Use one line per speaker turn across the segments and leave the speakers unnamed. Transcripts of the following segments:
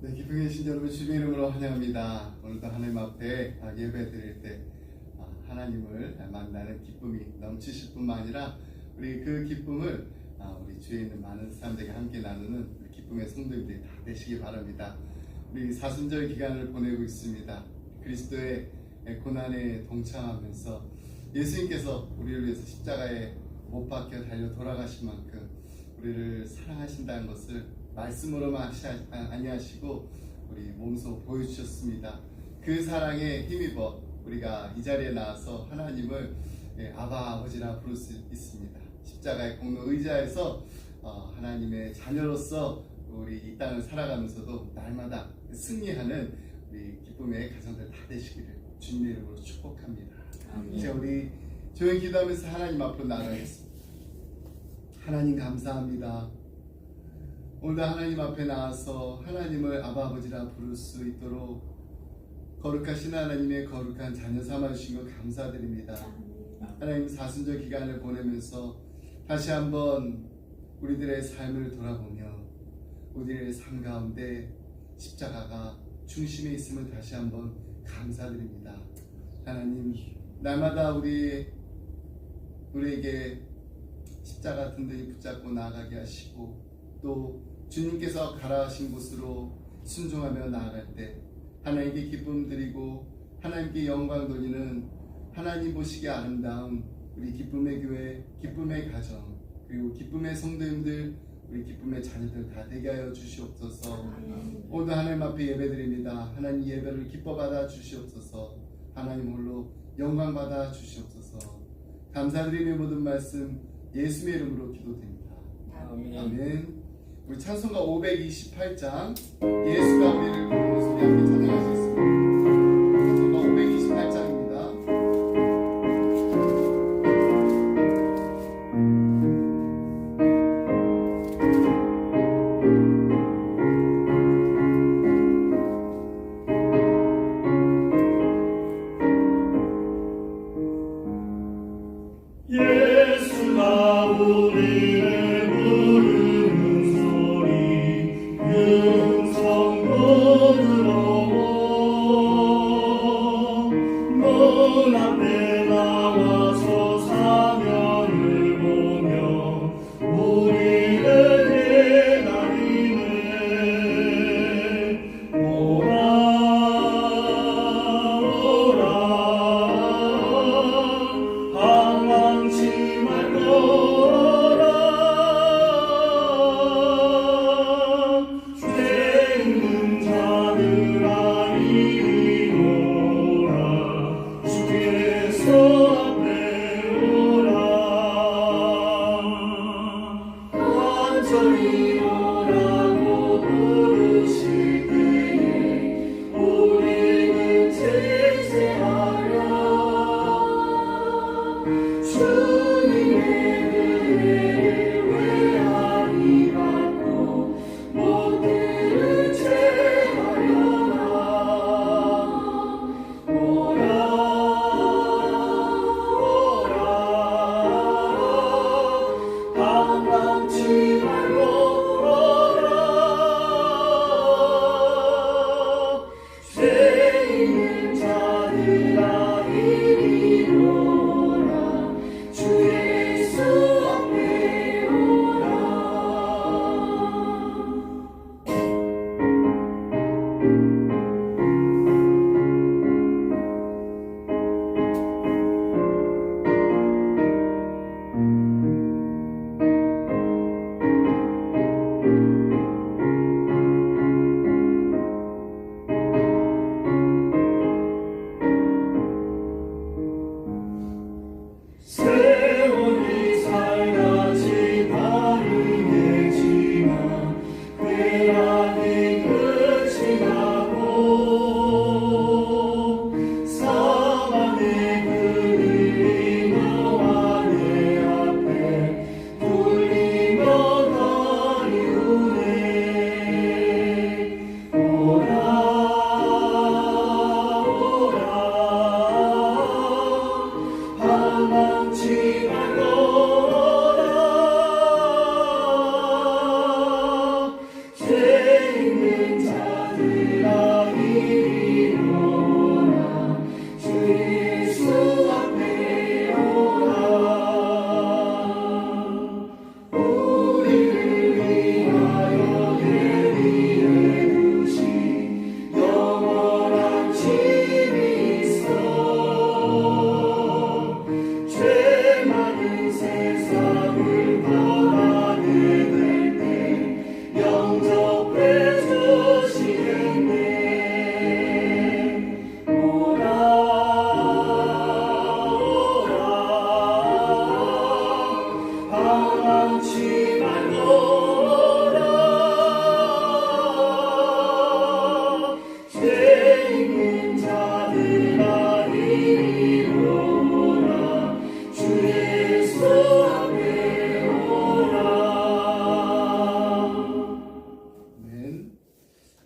네, 기쁘게 계신 여러분 주님의 이름으로 환영합니다. 오늘도 하나님 앞에 예배 드릴 때 하나님을 만나는 기쁨이 넘치실 뿐만 아니라 우리 그 기쁨을 우리 주위에 있는 많은 사람들에게 함께 나누는 우리 기쁨의 성도님들이 다 되시기 바랍니다. 우리 사순절 기간을 보내고 있습니다. 그리스도의 고난에 동참하면서 예수님께서 우리를 위해서 십자가에 못 박혀 달려 돌아가신 만큼 우리를 사랑하신다는 것을 말씀으로만 아니하시고 우리 몸소 보여주셨습니다. 그 사랑에 힘입어 우리가 이 자리에 나와서 하나님을 아바 아버지라 부를 수 있습니다. 십자가의 공로 의자에서 하나님의 자녀로서 우리 이 땅을 살아가면서도 날마다 승리하는 우리 기쁨의 가정들 다 되시기를 주님의 이름으로 축복합니다. 이제 우리 조용히 기도하면서 하나님 앞으로 나아가겠습니다. 하나님 감사합니다. 오늘도 하나님 앞에 나와서 하나님을 아바 아버지라 부를 수 있도록 거룩하신 하나님의 거룩한 자녀 삼아주신 것 감사드립니다. 하나님 사순절 기간을 보내면서 다시 한번 우리들의 삶을 돌아보며 우리의 삶 가운데 십자가가 중심에 있음을 다시 한번 감사드립니다. 하나님 날마다 우리에게 십자가 든든히 붙잡고 나아가게 하시고 또 주님께서 가라하신 곳으로 순종하며 나아갈 때 하나님께 기쁨 드리고 하나님께 영광 돌리는 하나님 보시기에 아름다운 우리 기쁨의 교회, 기쁨의 가정, 그리고 기쁨의 성도님들, 우리 기쁨의 자녀들 다 되게 하여 주시옵소서. 오늘 하나님 앞에 예배드립니다. 하나님 예배를 기뻐 받아 주시옵소서. 하나님 홀로 영광 받아 주시옵소서. 감사드리며 모든 말씀 예수의 이름으로 기도드립니다. 아멘. 우리 찬송가 528장 예수가 우리를 부르는 소리 함께 찬양할 수 있습니다. 찬송가 528장입니다.
예수가 우리를 부르는 소리 큰 성도 들어와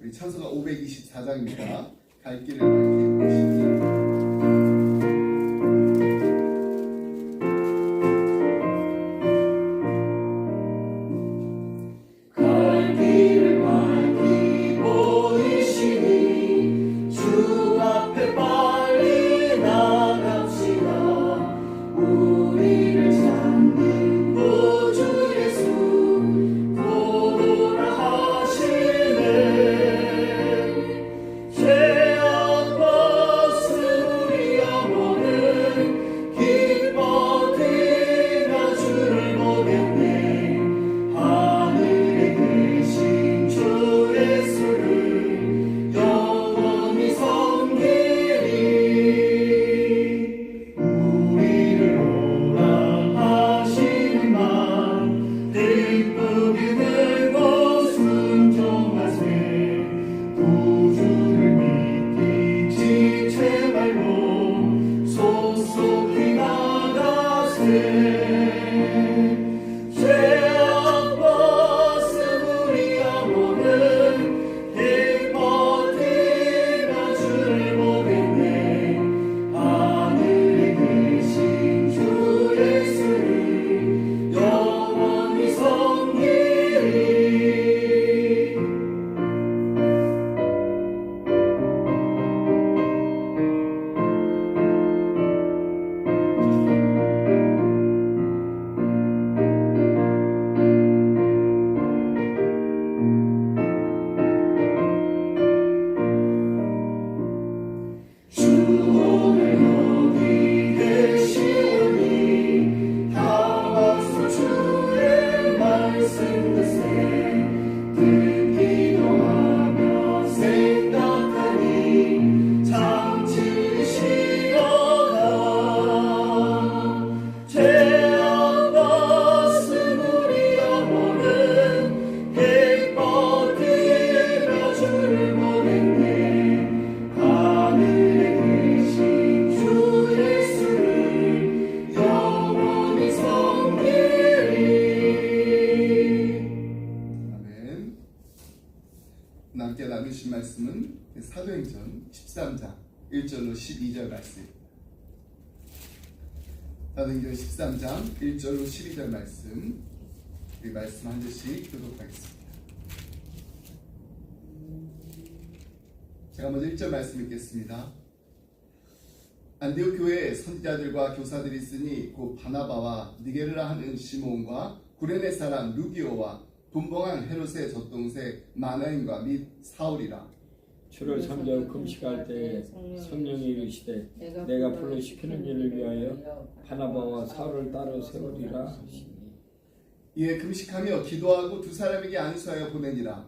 우리 찬송가 524장입니다. 갈 길을 밝히 보시기. 함께 나누신 말씀은 사도행전 13장 1절로 12절 말씀. 사도행전 13장 1절로 12절 말씀. 이 말씀 한 절씩 교독하겠습니다. 제가 먼저 1절 말씀 읽겠습니다. 안디옥 교회에 선지자들과 교사들이 있으니 곧 바나바와 니게르라 하는 시몬과 구레네 사람 루기오와 분봉한 헤롯의 젖동생 마나임과 및 사울이라.
주를 삼겨 금식할 때 성령이 이르시되 내가 불러 시키는 일을 위하여 바나바와 사울을 따로 세우리라 하시니.
이에 금식하며 기도하고 두 사람에게 안수하여 보내니라.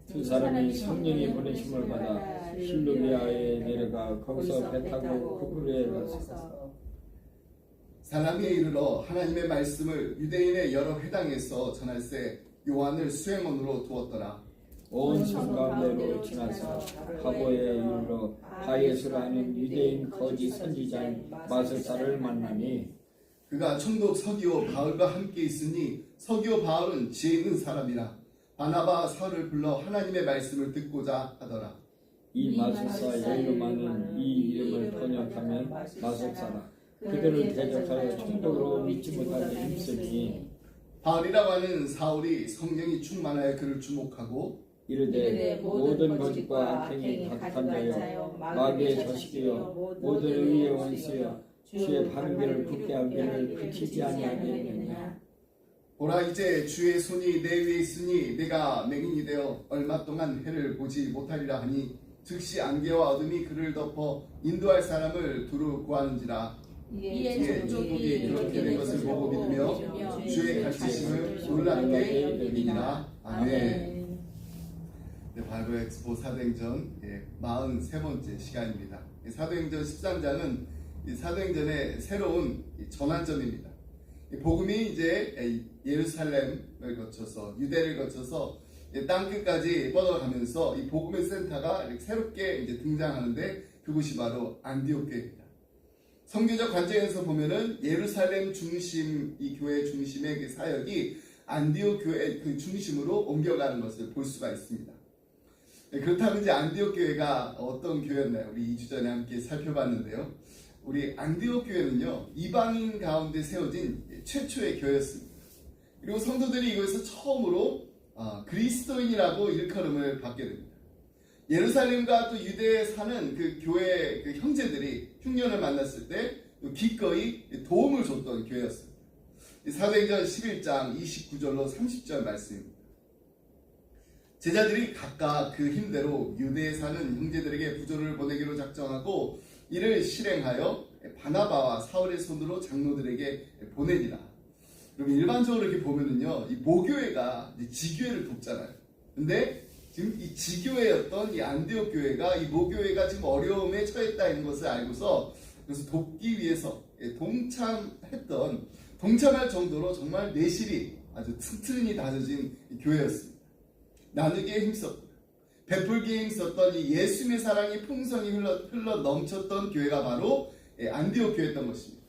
두 사람이 성령이 보내심을 받아 실루비아에 내려가 거기서 배 타고 쿠브르에 가서
사람에 이르러 하나님의 말씀을 유대인의 여러 회당에서 전할세 요한을 수행원으로 두었더라.
온 성 가운데로 지나서 가보에 이르러 바예수라는 유대인 거짓 선지자인 마술사를 만나니
그가 총독 서기오 바울과 함께 있으니 서기오 바울은 지혜 있는 사람이라. 바나바와 사울을 불러 하나님의 말씀을 듣고자 하더라.
이 마술사 여인로 많은 이 이름을 번역하면 마술사라. 그들을 대적하여 총독으로 믿지 못하게 힘쓰니
바울이라고 하는 사울이 성령이 충만하여 그를 주목하고
이르되 모든 거짓과 악행이 가득한 자여 마귀의 자식이여 모든 의의 원수여 주의 바른 길을 굳게 하기를 그치지 아니하겠느냐.
보라 이제 주의 손이 내 위에 있으니 내가 맹인이 되어 얼마 동안 해를 보지 못하리라 하니 즉시 안개와 어둠이 그를 덮어 인도할 사람을 두루 구하는지라. 이에 총독이 그렇게 된 것을 보고 믿으며 주의 가르치심을 놀랍게 여기니라. 아멘. 바로 엑스포 사도행전 43번째 시간입니다. 사도행전 13장은 사도행전의 새로운 전환점입니다. 복음이 이제 예루살렘을 거쳐서 유대를 거쳐서 땅끝까지 뻗어가면서 이 복음의 센터가 새롭게 이제 등장하는데 그곳이 바로 안디옥 교회입니다. 성경적 관점에서 보면은 예루살렘 중심, 이 교회 중심의 그 사역이 안디옥 교회 그 중심으로 옮겨가는 것을 볼 수가 있습니다. 그렇다면 이제 안디옥 교회가 어떤 교회였나요? 우리 2주 전에 함께 살펴봤는데요. 우리 안디옥 교회는요, 이방인 가운데 세워진 최초의 교회였습니다. 그리고 성도들이 이곳에서 처음으로 그리스도인이라고 일컬음을 받게 됩니다. 예루살렘과 또 유대에 사는 그 교회 그 형제들이 흉년을 만났을 때 기꺼이 도움을 줬던 교회였습니다. 사도행전 11장 29절로 30절 말씀입니다. 제자들이 각각 그 힘대로 유대에 사는 형제들에게 부조를 보내기로 작정하고 이를 실행하여 바나바와 사울의 손으로 장로들에게 보내니라. 그럼 일반적으로 이렇게 보면은요, 이 모교회가 이제 지교회를 돕잖아요. 근데 지금 이 지교회였던 이 안디옥 교회가 이 모교회가 지금 어려움에 처했다는 것을 알고서 그래서 돕기 위해서 동참할 정도로 정말 내실이 아주 튼튼히 다져진 교회였습니다. 나누기에 힘썼고 베풀기에 힘썼던 이 예수님의 사랑이 풍성히 흘러 넘쳤던 교회가 바로 안디옥 교회였던 것입니다.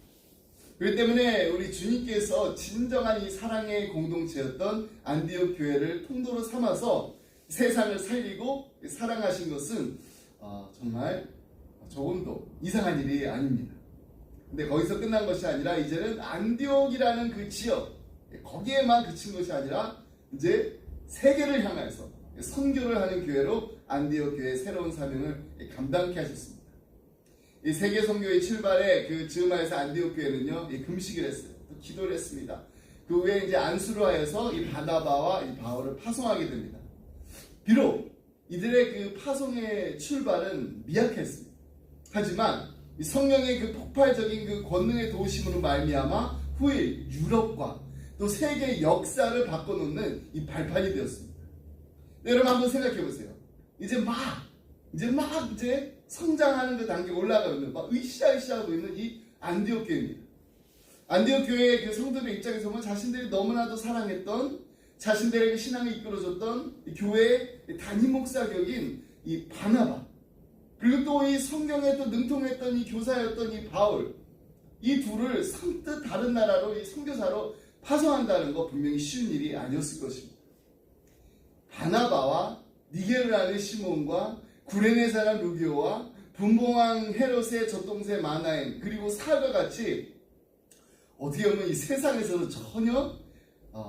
그렇기 때문에 우리 주님께서 진정한 이 사랑의 공동체였던 안디옥 교회를 통로로 삼아서 세상을 살리고 사랑하신 것은 정말 조금도 이상한 일이 아닙니다. 근데 거기서 끝난 것이 아니라 이제는 안디옥이라는 그 지역 거기에만 그친 것이 아니라 이제 세계를 향해서 선교를 하는 교회로 안디옥 교회의 새로운 사명을 감당케 하셨습니다. 이 세계 선교의 출발에 그 즈음하에서 안디옥 교회는요, 금식을 했어요. 또 기도를 했습니다. 그 후에 이제 안수로 하여서 이 바나바와 이 바울을 파송하게 됩니다. 비록 이들의 그 파송의 출발은 미약했습니다. 하지만 이 성령의 그 폭발적인 그 권능의 도우심으로 말미암아 후일 유럽과 또 세계 역사를 바꿔놓는 이 발판이 되었습니다. 네, 여러분 한번 생각해 보세요. 이제 성장하는 그 단계 올라가고 있는 막 으쌰으쌰하고 있는 이 안디옥 교회입니다. 안디옥 교회의 그 성도들 입장에서 보면 자신들이 너무나도 사랑했던 자신들에게 신앙을 이끌어줬던 이 교회의 담임 목사격인 이 바나바 그리고 또 이 성경에 또 능통했던 이 교사였던 이 바울 이 둘을 선뜻 다른 나라로 이 선교사로 파송한다는 거 분명히 쉬운 일이 아니었을 것입니다. 바나바와 니게를 아는 시몬과 구레네 사람 루기오와 분봉왕 헤롯의 젖동생 마나엔 그리고 사울과 같이 어떻게 보면 이 세상에서는 전혀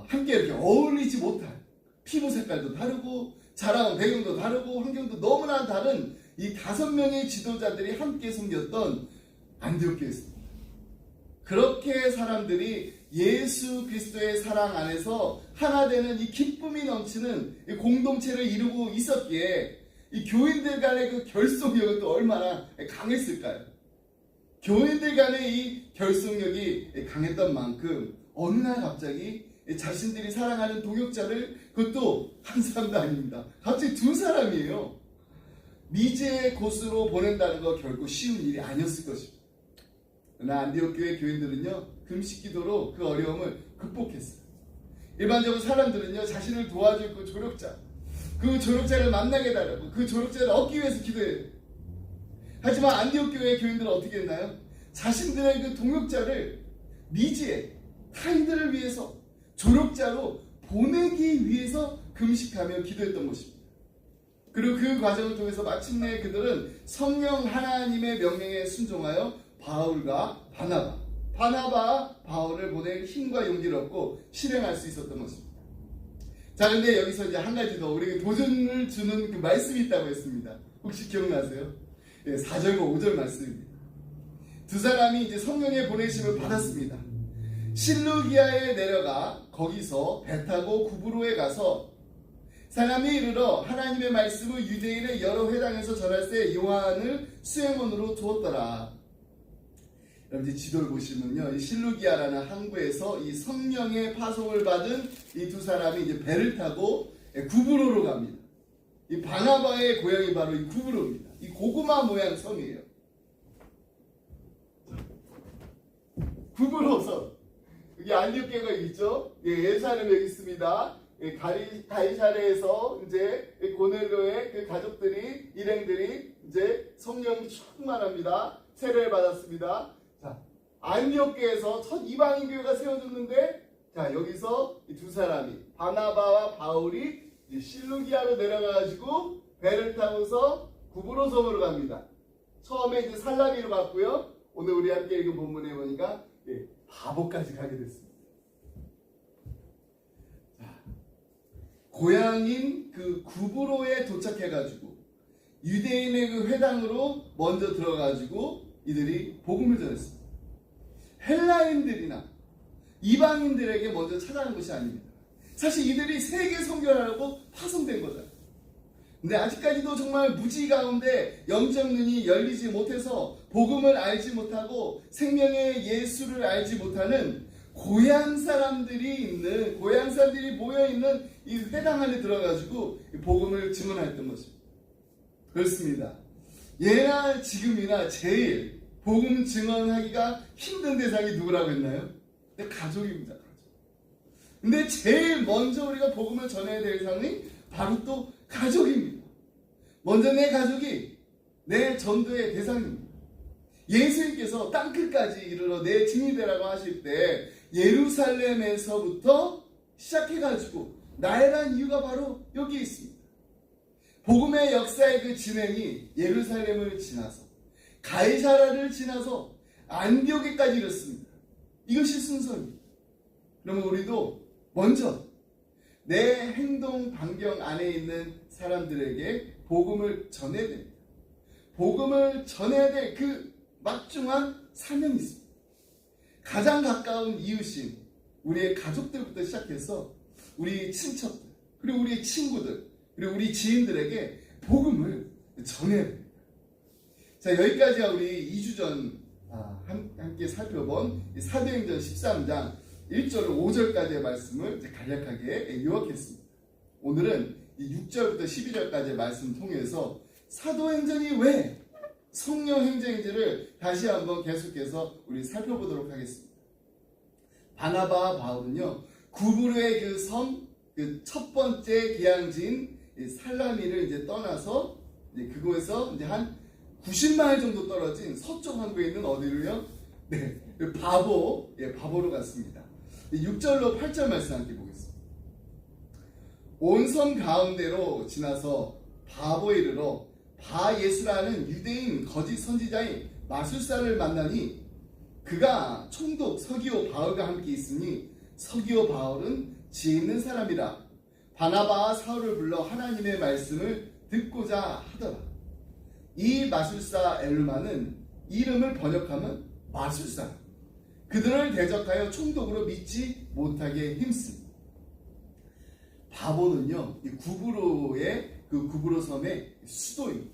함께 이렇게 어울리지 못할 피부 색깔도 다르고 자라온 배경도 다르고 환경도 너무나 다른 이 5명의 지도자들이 함께 섬겼던 안디옥 교회였습니다. 그렇게 사람들이 예수 그리스도의 사랑 안에서 하나 되는 이 기쁨이 넘치는 이 공동체를 이루고 있었기에 이 교인들 간의 그 결속력은 또 얼마나 강했을까요? 교인들 간의 이 결속력이 강했던 만큼 어느 날 갑자기 자신들이 사랑하는 동역자를 그것도 한 사람도 아닙니다. 갑자기 2사람이에요. 미제의 곳으로 보낸다는 거 결코 쉬운 일이 아니었을 것입니다. 그러나 안디옥 교회 교인들은요, 금식 기도로 그 어려움을 극복했어요. 일반적으로 사람들은요, 자신을 도와줄 그 조력자를 만나게 달라고 그 조력자를 얻기 위해서 기도해요. 하지만 안디옥 교회 교인들은 어떻게 했나요? 자신들의 그 동역자를 미지의 타인들을 위해서 조력자로 보내기 위해서 금식하며 기도했던 것입니다. 그리고 그 과정을 통해서 마침내 그들은 성령 하나님의 명령에 순종하여 바울과 바나바 바울을 보낼 힘과 용기를 얻고 실행할 수 있었던 것입니다. 자, 근데 여기서 이제 한 가지 더 우리에게 도전을 주는 그 말씀이 있다고 했습니다. 혹시 기억나세요? 4절과 5절 말씀입니다. 2사람이 이제 성령의 보내심을 받았습니다. 실루기아에 내려가 거기서 배 타고 구브로에 가서 사람이 이르러 하나님의 말씀을 유대인의 여러 회당에서 전할 때 요한을 수행원으로 두었더라. 여러분 이제 지도를 보시면요, 이 실루기아라는 항구에서 이 성령의 파송을 받은 이 2사람이 이제 배를 타고 구브로로 갑니다. 이 바나바의 고향이 바로 이 구브로입니다. 이 고구마 모양 섬이에요. 구브로서 여기 안디옥 교회가 있죠. 예루살렘에 여기 있습니다. 가이사랴에서 이제 고넬료의 그 가족들이 일행들이 이제 성령 충만합니다. 세례를 받았습니다. 자, 안디옥 교회에서 첫 이방인 교회가 세워졌는데, 자 여기서 이 2사람이 바나바와 바울이 이제 실루기아로 내려가가지고 배를 타고서 구브로 섬으로 갑니다. 처음에 이제 살라미로 갔고요. 오늘 우리 함께 읽은 본문에 보니까 바보까지 가게 됐습니다. 자, 고향인 그 구브로에 도착해가지고 유대인의 그 회당으로 먼저 들어가지고 이들이 복음을 전했습니다. 헬라인들이나 이방인들에게 먼저 찾아간 것이 아닙니다. 사실 이들이 세계 선교하려고 파송된 거잖아요. 근데 아직까지도 정말 무지 가운데 영적 눈이 열리지 못해서 복음을 알지 못하고 생명의 예수를 알지 못하는 고향 사람들이 모여 있는 이 회당 안에 들어가지고 복음을 증언했던 것입니다. 그렇습니다. 예나 지금이나 제일 복음 증언하기가 힘든 대상이 누구라고 했나요? 가족입니다. 근데 제일 먼저 우리가 복음을 전해야 될 대상이 바로 또 가족입니다. 먼저 내 가족이 내 전도의 대상입니다. 예수님께서 땅끝까지 이르러 내 증인이 되라고 하실 때 예루살렘에서부터 시작해가지고 나열한 이유가 바로 여기에 있습니다. 복음의 역사의 그 진행이 예루살렘을 지나서 가이사라를 지나서 안디오게까지 이뤘습니다. 이것이 순서입니다. 그러면 우리도 먼저 내 행동 반경 안에 있는 사람들에게 복음을 전해야 됩니다. 복음을 전해야 될 그 막중한 사명이 있습니다. 가장 가까운 이웃인 우리의 가족들부터 시작해서 우리 친척들, 그리고 우리의 친구들, 그리고 우리 지인들에게 복음을 전해야 됩니다. 자, 여기까지가 우리 2주 전 함께 살펴본 사도행전 13장 1절 5절까지의 말씀을 간략하게 요약했습니다. 오늘은 6절부터 12절까지의 말씀 통해서 사도행전이 왜 성령 행전인지를 다시 한번 계속해서 우리 살펴보도록 하겠습니다. 바나바와 바울은요, 구브로의 그 섬, 그 첫 번째 기항지인 살라미를 이제 떠나서 이제 그곳에서 이제 한 90마일 정도 떨어진 서쪽 항구에 있는 어디로요? 네, 바보로 갔습니다. 6절로 8절 말씀 함께 보겠습니다. 온 섬 가운데로 지나서 바보에 이르러 바예수라는 유대인 거짓 선지자인 마술사를 만나니 그가 총독 서기오 바울과 함께 있으니 서기오 바울은 지혜 있는 사람이라 바나바와 사울을 불러 하나님의 말씀을 듣고자 하더라. 이 마술사 엘루마는 이름을 번역하면 마술사, 그들을 대적하여 총독으로 믿지 못하게 힘씁니다. 바보는요, 이 구브로의 그 구브로 섬의 수도입니다.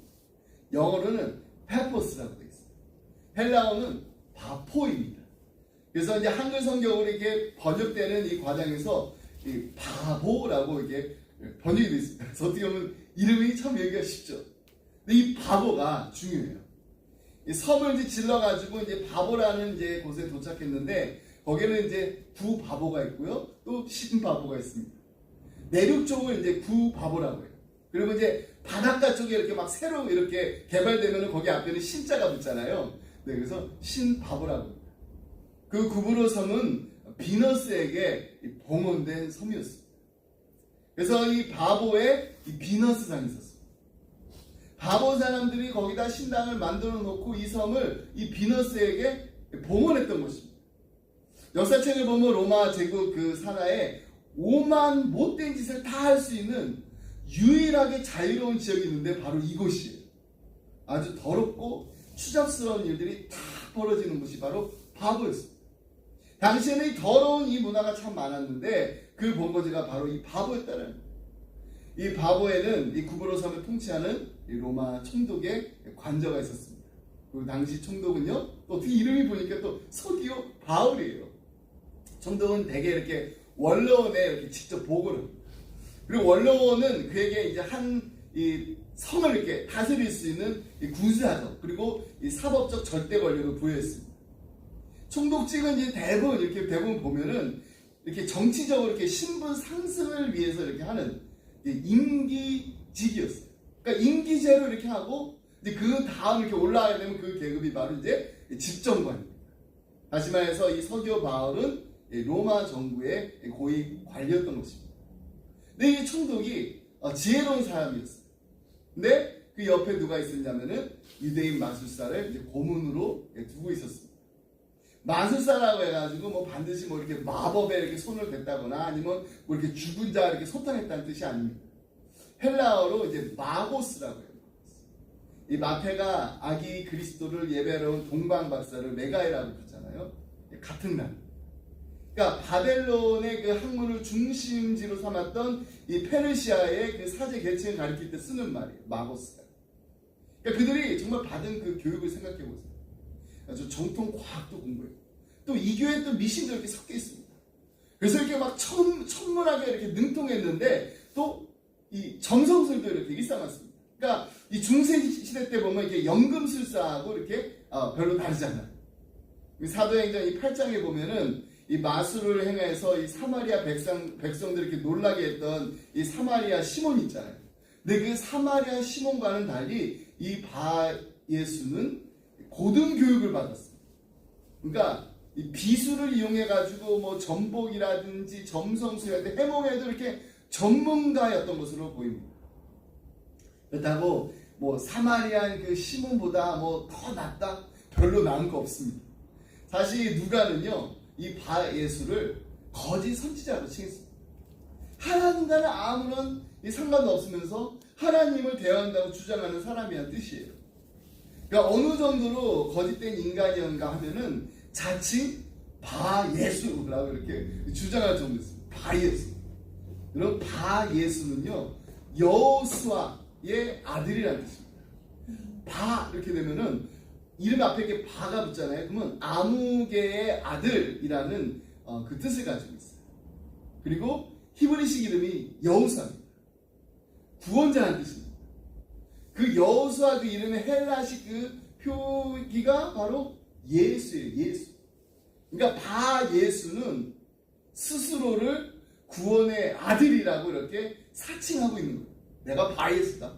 영어로는 페포스라고 되어 있습니다. 헬라어는 바포입니다. 그래서 이제 한글 성경으로 이렇게 번역되는 이 과정에서 이 바보라고 이렇게 번역이 되어 있습니다. 그래서 어떻게 보면 이름이 참 여기가 쉽죠. 근데 이 바보가 중요해요. 이 섬을 이제 질러가지고 이제 바보라는 이제 곳에 도착했는데 거기는 이제 구바보가 있고요, 또 신바보가 있습니다. 내륙 쪽을 이제 구바보라고 해요. 그리고 이제 바닷가 쪽에 이렇게 막 새로 이렇게 개발되면 거기 앞에는 신자가 붙잖아요. 네, 그래서 신바보라고 합니다. 그 구브로 섬은 비너스에게 봉헌된 섬이었습니다. 그래서 이 바보에 이 비너스상이 있었습니다. 바보 사람들이 거기다 신당을 만들어 놓고 이 섬을 이 비너스에게 봉헌했던 것입니다. 역사책을 보면 로마 제국 그 산하에 5만 못된 짓을 다 할 수 있는 유일하게 자유로운 지역이 있는데 바로 이곳이에요. 아주 더럽고 추잡스러운 일들이 다 벌어지는 곳이 바로 바보였습니다. 당시에는 이 더러운 이 문화가 참 많았는데 그 본거지가 바로 이 바보였다는 거예요. 이 바보에는 이 구브로 섬을 통치하는 이 로마 총독의 관저가 있었습니다. 그 당시 총독은요, 또 그 이름이 보니까 또 서기오 바울이에요. 총독은 대개 이렇게 원로원에 이렇게 직접 보고를 합니다. 그리고 원로원은 그에게 이제 이 섬을 이렇게 다스릴 수 있는 이 군사적 그리고 이 사법적 절대 권력을 부여했습니다. 총독직은 이제 대부분 보면은 이렇게 정치적으로 이렇게 신분 상승을 위해서 이렇게 하는 임기직이었어요. 그러니까 임기제로 이렇게 하고 이제 그 다음 이렇게 올라가게 되면 그 계급이 바로 이제 집정관입니다. 다시 말해서 이 서기오 바울은 로마 정부의 고위 관리였던 것입니다. 근데 이 총독이 지혜로운 사람이었어요. 근데 그 옆에 누가 있었냐면은 유대인 마술사를 이제 고문으로 두고 있었습니다. 마술사라고 해가지고 뭐 반드시 뭐 이렇게 마법에 이렇게 손을 댔다거나 아니면 뭐 이렇게 죽은 자 이렇게 소탕했다는 뜻이 아닙니다. 헬라어로 이제 마고스라고 해요. 이 마태가 아기 그리스도를 예배하러 온 동방 박사를 메가이라고 부르잖아요. 같은 날. 그러니까 바벨론의 그 학문을 중심지로 삼았던 이 페르시아의 그 사제 계층을 가리킬 때 쓰는 말이에요. 마고스가. 그러니까 그들이 정말 받은 그 교육을 생각해 보세요. 아주 정통 과학도 공부해요. 또 이 교회에 또 미신도 이렇게 섞여 있습니다. 그래서 이렇게 막 천문학에 이렇게 능통했는데 또 이 점성술도 이렇게 일삼았습니다. 그러니까 이 중세 시대 때 보면 이렇게 연금술사하고 이렇게 별로 다르잖아요. 사도행전 이 8장에 보면은 이 마술을 행해서 이 사마리아 백성들 이렇게 놀라게 했던 이 사마리아 시몬 있잖아요. 근데 그 사마리아 시몬과는 달리 이 바 예수는 고등 교육을 받았습니다. 그러니까 이 비수를 이용해 가지고 뭐 전복이라든지 점성술이라든지 해몽에도 이렇게 전문가였던 것으로 보입니다. 그렇다고 뭐 사마리안 그 시몬보다 뭐 더 낫다? 별로 나은 거 없습니다. 사실 누가는요 이 바 예수를 거짓 선지자로 칭했습니다. 하나님과는 아무런 상관도 없으면서 하나님을 대한다고 주장하는 사람이란 뜻이에요. 그러니까 어느 정도로 거짓된 인간이었는가 하면은 자칭 바 예수라고 이렇게 주장할 정도였습니다. 바 예수. 그럼 바 예수는요 여호수아의 아들이라는 뜻입니다. 바 이렇게 되면은 이름 앞에 이렇게 바가 붙잖아요. 그러면 아무개의 아들이라는 그 뜻을 가지고 있어요. 그리고 히브리식 이름이 여호수아입니다. 구원자라는 뜻입니다. 그 여호수아 그 이름의 헬라식 그 표기가 바로 예수예요. 예수. 그러니까 바 예수는 스스로를 구원의 아들이라고 이렇게 사칭하고 있는 거예요. 내가 바 예수다.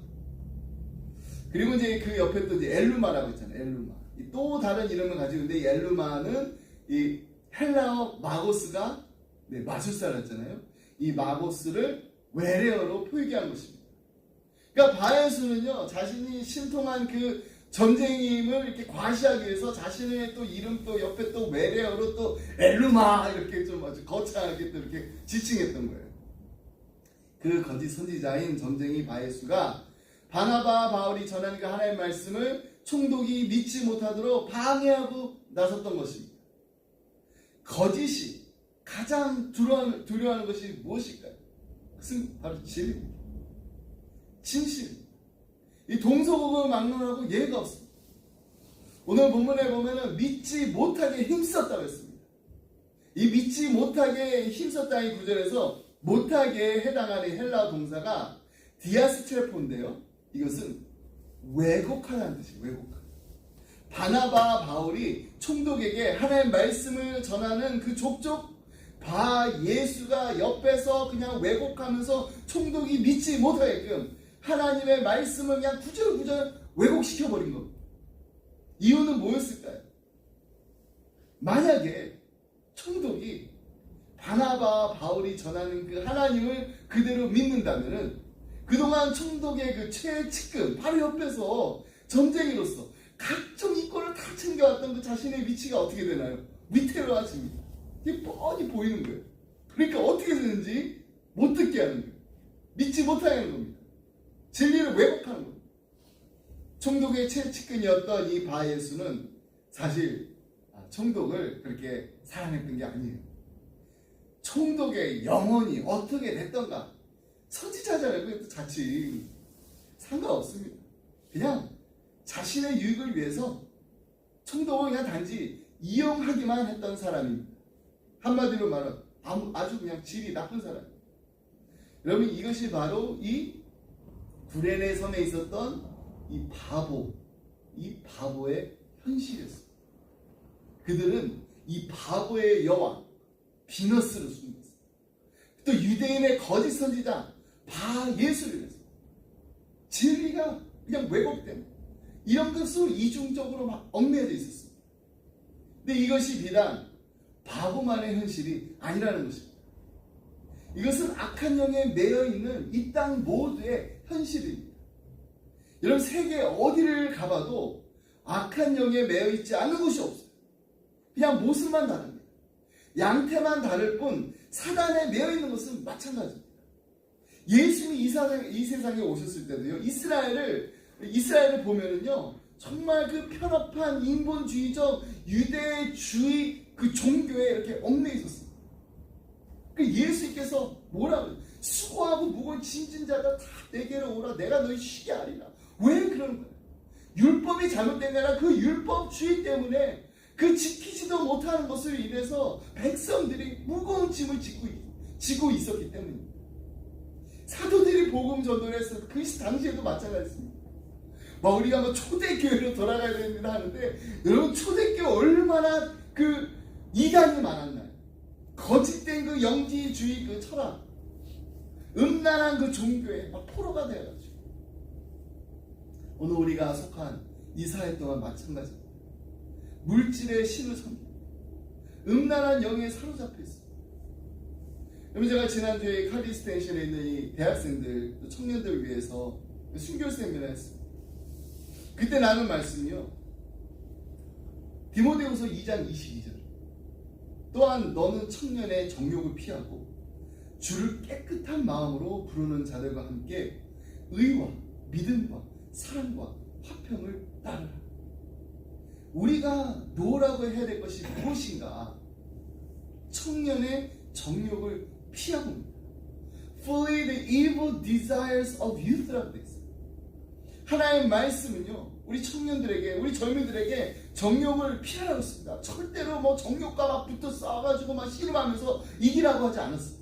그리고 이제 그 옆에 또 이제 엘루마라고 있잖아요. 엘루마. 또 다른 이름을 가지고 있는데 엘루마는 이 헬라어 마고스가 마술사였잖아요. 이 마고스를 외래어로 표기한 것입니다. 그러니까 바예수는요 자신이 신통한 그 전쟁임을 이렇게 과시하기 위해서 자신의 또 이름 또 옆에 또 외래어로 또 엘루마 이렇게 좀 아주 거창하게 또 이렇게 지칭했던 거예요. 그 거짓 선지자인 점쟁이 바예수가 바나바 바울이 전하는 그 하나님의 말씀을 총독이 믿지 못하도록 방해하고 나섰던 것입니다. 거짓이 가장 두려워하는 것이 무엇일까요? 그것은 바로 진리입니다. 진실. 이 동서고금을 막론하고 예가 없습니다. 오늘 본문에 보면은 믿지 못하게 힘썼다고 했습니다. 이 믿지 못하게 힘썼다는 구절에서 못하게 해당하는 헬라어 동사가 디아스트레포인데요. 이것은 왜곡하다는 뜻이에요. 왜곡하다. 바나바 바울이 총독에게 하나님의 말씀을 전하는 그 족족 바 예수가 옆에서 그냥 왜곡하면서 총독이 믿지 못하게끔 하나님의 말씀을 그냥 구절구절 왜곡시켜버린 겁니다. 이유는 뭐였을까요? 만약에 총독이 바나바 바울이 전하는 그 하나님을 그대로 믿는다면은 그동안 총독의 그 최측근 바로 옆에서 점쟁이로서 각종 이권을 다 챙겨왔던 그 자신의 위치가 어떻게 되나요? 위태로워집니다. 이게 뻔히 보이는 거예요. 그러니까 어떻게 되는지 못 듣게 하는 거예요. 믿지 못하게 하는 겁니다. 진리를 왜곡하는 겁니다. 총독의 최측근이었던 이 바예수는 사실 총독을 그렇게 사랑했던 게 아니에요. 총독의 영혼이 어떻게 됐던가 선지자잖아요. 그것도 자칫 상관없습니다. 그냥 자신의 유익을 위해서 총독을 그냥 단지 이용하기만 했던 사람입니다. 한마디로 말하면 아주 그냥 질이 나쁜 사람. 여러분 이것이 바로 이 구레네 섬에 있었던 이 바보의 현실이었습니다. 그들은 이 바보의 여왕 비너스를 숭배했습니다. 또 유대인의 거짓 선지자 바 예수를 했습니다. 진리가 그냥 왜곡된 이런 것으로 이중적으로 막 얽매여져 있었습니다. 근데 이것이 비단 바보만의 현실이 아니라는 것입니다. 이것은 악한 영에 매여 있는 이 땅 모두의 현실입니다. 여러분 세계 어디를 가봐도 악한 영에 매여 있지 않은 곳이 없어요. 그냥 모습만 다릅니다. 양태만 다를 뿐 사단에 매여 있는 것은 마찬가지입니다. 예수님이 이 세상에 오셨을 때도요, 이스라엘을 보면은요, 정말 그 편협한 인본주의적 유대주의 그 종교에 이렇게 얽매여 있었어요. 그 예수님께서 뭐라고, 수고하고 무거운 짐진 자가 다 내게로 오라, 내가 너희 쉬게 하리라. 왜 그러는 거예요? 율법이 잘못된 게 아니라 그 율법주의 때문에 그 지키지도 못하는 것을 인해서 백성들이 무거운 짐을 지고 있었기 때문입니다. 사도들이 복음 전도를 했을 그 당시에도 마찬가지입니다. 우리가 초대교회로 돌아가야 됩니다 하는데, 여러분 초대교회 얼마나 그 이단이 많았나요? 거짓된 그 영지주의 그 철학, 음란한 그 종교에 막 포로가 되어가지고, 오늘 우리가 속한 이 사회 동안 마찬가지입니다. 물질의 신을 섬기고 음란한 영에 사로잡혀 있습니다. 여러분 제가 지난주에 칼리스텐션에 있는 이 대학생들, 청년들을 위해서 순교 세미나를 했습니다. 그때 나눈 말씀이요, 디모데후서 2장 22절. 또한 너는 청년의 정욕을 피하고 주를 깨끗한 마음으로 부르는 자들과 함께 의와 믿음과 사랑과 화평을 따르라. 우리가 노라고 해야 될 것이 무엇인가? 청년의 정욕을 피하고 있습니다. Flee the evil desires of youth라고 되어 있어요. 하나님의 말씀은요, 우리 청년들에게, 우리 젊은이들에게 정욕을 피하라고 했습니다. 절대로 정욕과 막 붙어 싸워가지고 막 씨름하면서 이기라고 하지 않았어요.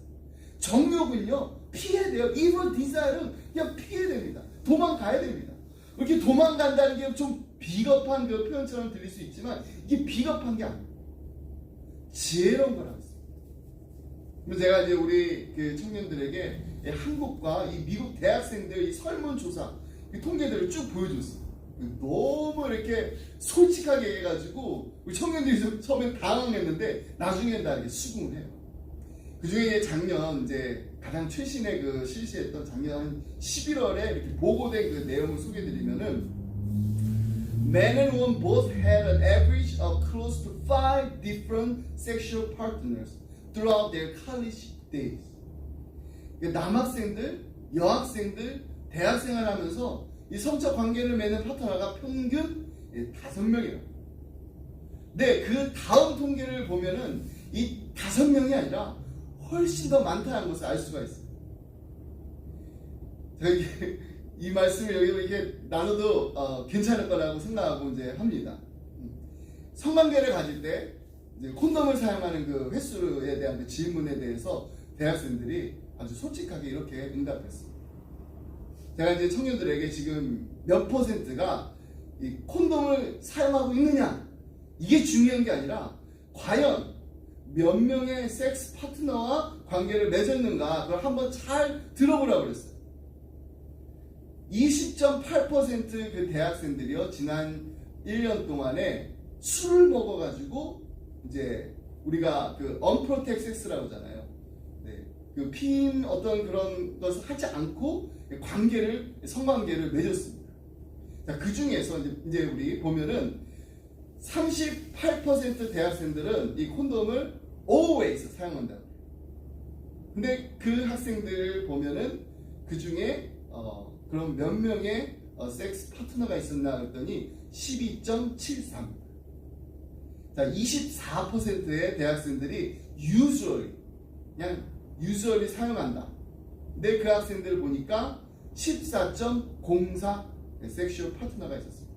정욕은요, 피해야 돼요. evil desire는 그냥 피해야 됩니다. 도망가야 됩니다. 이렇게 도망간다는 게 좀 비겁한 그 표현처럼 들릴 수 있지만, 이게 비겁한 게 아니에요. 지혜로운 거라고 했습니다. 그래서 제가 이제 우리 그 청년들에게 한국과 이 미국 대학생들 이 설문조사 이 통계들을 쭉 보여줬어요. 너무 이렇게 솔직하게 해가지고 우리 청년들이 처음엔 당황했는데 나중엔 다 이렇게 수긍을 해요. 그 중에 작년 이제 가장 최신의 그 실시했던 작년 11월에 이렇게 보고된 그 내용을 소개해드리면은, Men and women both had an average of close to 5 different sexual partners throughout their college days. 남학생들, 여학생들, 대학생활 하면서 이 성적 관계를 맺는 파트너가 평균 5명이에요. 근데 그 다음 통계를 보면은 이 5명이 아니라 훨씬 더 많다는 것을 알 수가 있어요. 이 말씀을 여기 이렇게 나눠도 괜찮을 거라고 생각하고 이제 합니다. 성관계를 가질 때 이제 콘돔을 사용하는 그 횟수에 대한 그 질문에 대해서 대학생들이 아주 솔직하게 이렇게 응답했습니다. 제가 이제 청년들에게 지금 몇 %가 이 콘돔을 사용하고 있느냐, 이게 중요한 게 아니라 과연 몇 명의 섹스 파트너와 관계를 맺었는가, 그걸 한번 잘 들어보라고 그랬어요. 20.8% 그 대학생들이요, 지난 1년 동안에 술을 먹어가지고 이제 우리가 그 unprotected 섹스라고 하잖아요. 네, 그 피임 어떤 그런 것을 하지 않고 성관계를 맺었습니다. 자, 그 중에서 이제 우리 보면은 38% 대학생들은 이 콘돔을 always 사용한다. 근데 그 학생들 보면은 그 중에 그럼 몇 명의 섹스 파트너가 있었나 그랬더니 12.73. 자, 24%의 대학생들이 그냥 usually 사용한다. 근데 그 학생들 보니까 14.04 섹슈얼 파트너가 있었습니다.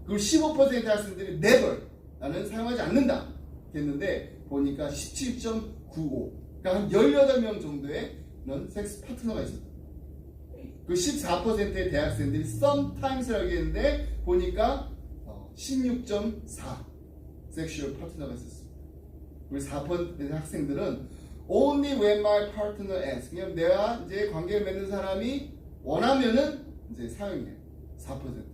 그리고 15%의 학생들이 never, 나는 사용하지 않는다 했는데 보니까 17.95, 그러니까 한 18명 정도의 그런 섹스 파트너가 있었다. 그 14%의 대학생들이 sometimes라고 했는데 보니까 16.4 섹슈얼 파트너가 있었습니다. 그리고 4%의 학생들은 only when my partner asks, 그냥 내가 이제 관계를 맺는 사람이 원하면은 이제 사용해요. 4%.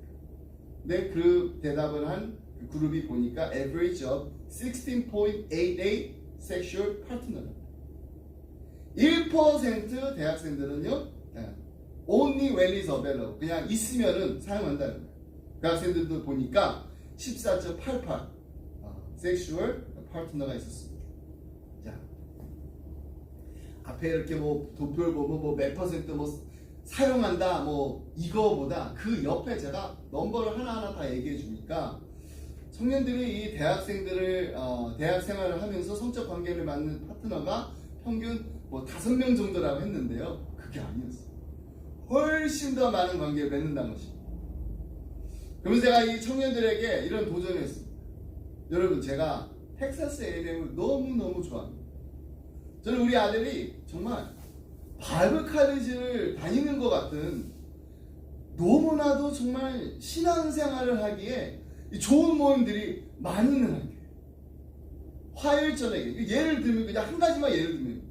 근데 그 대답을 한 그룹이 보니까 average of 16.88 sexual partner. 1% 대학생들은요, only when it's available. 그냥 있으면은 사용한다는 거예요. 그 학생들도 보니까 14.88 섹슈얼 파트너가 있었습니다. 자, 앞에 이렇게 뭐 도표를 보면 뭐 몇 퍼센트 뭐 사용한다 뭐 이거보다 그 옆에 제가 넘버를 하나하나 다 얘기해 주니까 청년들이 이 대학생들을 대학 생활을 하면서 성적 관계를 맺는 파트너가 평균 뭐 5명 정도라고 했는데요. 그게 아니었어요. 훨씬 더 많은 관계를 맺는다는 것입니다. 그러면서 제가 이 청년들에게 이런 도전을 했습니다. 여러분, 제가 텍사스 A&M을 너무너무 좋아합니다. 저는 우리 아들이 정말 바이블 칼리지를 다니는 것 같은 너무나도 정말 신앙생활을 하기에 좋은 모임들이 많이 있는 학교예요. 화요일 저녁에, 예를 들면 그냥 한 가지만 예를 들면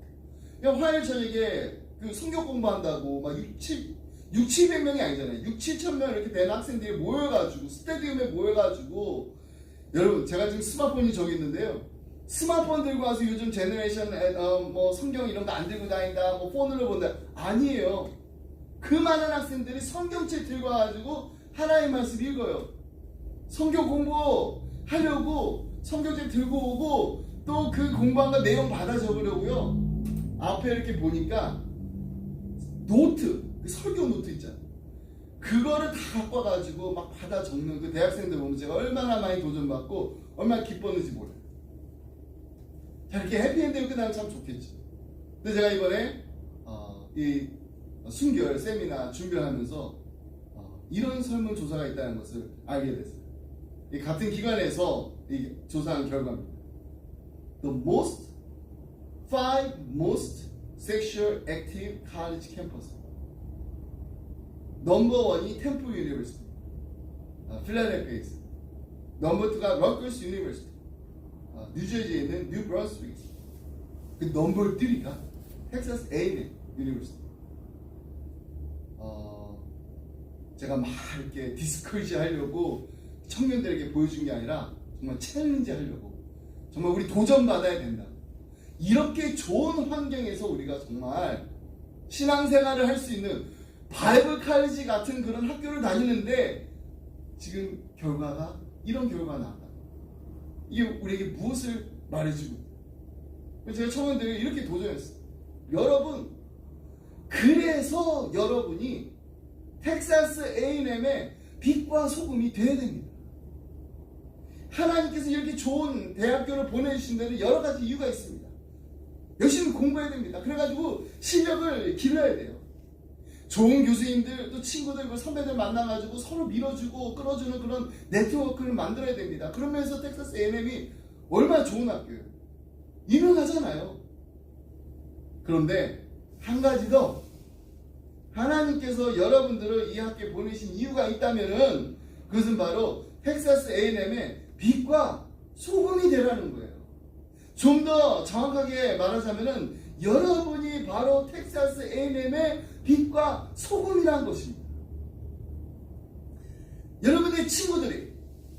그냥 화요일 저녁에 그 성경 공부한다고 막 700명이 아니잖아요. 7,000명 이렇게 된 학생들이 모여가지고 스타디움에 모여가지고, 여러분 제가 지금 스마트폰이 저기 있는데요. 스마트폰 들고 와서 요즘 제너레이션 뭐 성경 이런 거 안 들고 다닌다, 뭐 폰으로 본다, 아니에요. 그 많은 학생들이 성경책 들고 와가지고 하나님 말씀 읽어요. 성경 공부하려고 성경책 들고 오고 또 그 공부한 거 내용 받아 적으려고요. 앞에 이렇게 보니까 노트, 그 설교 노트 있잖아요. 그거를 다 갖고 와가지고 막 받아 적는 그 대학생들 보면 제가 얼마나 많이 도전받고 얼마나 기뻤는지 몰라요. 자, 이렇게 해피엔딩을 끝나면 참 좋겠죠. 근데 제가 이번에 이 순결 세미나 준비를 하면서 이런 설문조사가 있다는 것을 알게 됐어요. 이 같은 기관에서 이 조사한 결과입니다. The five most sexual active college campus. 넘버 1이 템플 유니버시티, 필라델피아에 있어요. 넘버 2가 러커스 유니버시티, 뉴저지에 있는 뉴 브런스윅. 그 넘버 3가 텍사스 A&M 유니버시티. 제가 막 이렇게 디스커지 하려고 청년들에게 보여준 게 아니라 정말 챌린지 하려고, 정말 우리 도전받아야 된다. 이렇게 좋은 환경에서 우리가 정말 신앙생활을 할 수 있는 바이블 칼리지 같은 그런 학교를 다니는데 지금 결과가 이런 결과가 나왔다. 이게 우리에게 무엇을 말해주고, 제가 청년들에게 이렇게 도전했어요. 여러분, 그래서 여러분이 텍사스 A&M의 빛과 소금이 되어야 됩니다. 하나님께서 이렇게 좋은 대학교를 보내주신 데는 여러 가지 이유가 있습니다. 열심히 공부해야 됩니다. 그래가지고 실력을 길러야 돼요. 좋은 교수님들, 또 친구들, 선배들 만나가지고 서로 밀어주고 끌어주는 그런 네트워크를 만들어야 됩니다. 그러면서 텍사스 A&M이 얼마나 좋은 학교예요. 유명하잖아요. 그런데 한 가지 더, 하나님께서 여러분들을 이 학교에 보내신 이유가 있다면은 그것은 바로 텍사스 A&M의 빛과 소금이 되라는 거예요. 좀 더 정확하게 말하자면은 여러분이 바로 텍사스 A&M의 빛과 소금이라는 것입니다. 여러분의 친구들이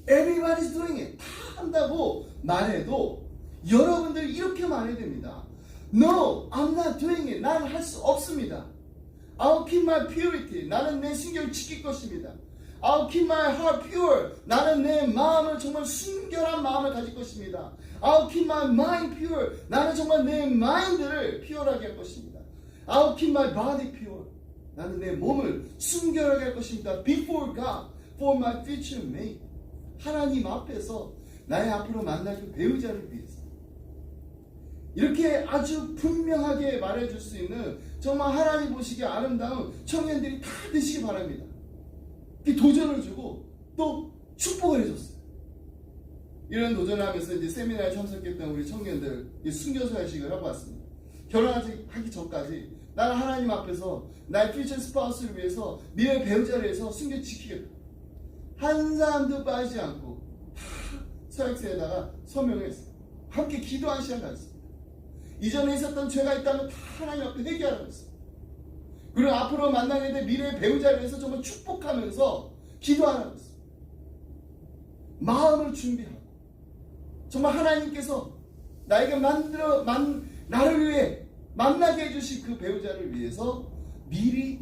everybody's doing it 다 한다고 말해도 여러분들이 이렇게 말해야 됩니다. No, I'm not doing it. 나는 할 수 없습니다. I'll keep my purity. 나는 내 순결을 지킬 것입니다. I'll keep my heart pure. 나는 내 마음을 정말 순결한 마음을 가질 것입니다. I'll keep my mind pure. 나는 정말 내 마인드를 피어하게 할 것입니다. I'll keep my body pure. 나는 내 몸을 순결하게 할 것입니다. Before God, for my future mate. 하나님 앞에서 나의 앞으로 만날 그 배우자를 위해서. 이렇게 아주 분명하게 말해줄 수 있는 정말 하나님 보시기에 아름다운 청년들이 다 되시기 바랍니다. 도전을 주고 또 축복을 해줬어요. 이런 도전을 하면서 이제 세미나에 참석했던 우리 청년들 순교사회식을 하고 왔습니다. 결혼하기 전까지 나는 하나님 앞에서 나의 퓨처 스파우스를 위해서 미래 배우자를 위해서 순교 지키겠다. 한 사람도 빠지지 않고 다 서약서에다가 서명했어요. 함께 기도한 시간 가졌습니다. 이전에 있었던 죄가 있다면 다 하나님 앞에 회개하라고 했어요. 그리고 앞으로 만나게 될 미래의 배우자를 위해서 정말 축복하면서 기도하라고 했어요. 마음을 준비하고 정말 하나님께서 나에게 나를 위해 만나게 해주신 그 배우자를 위해서 미리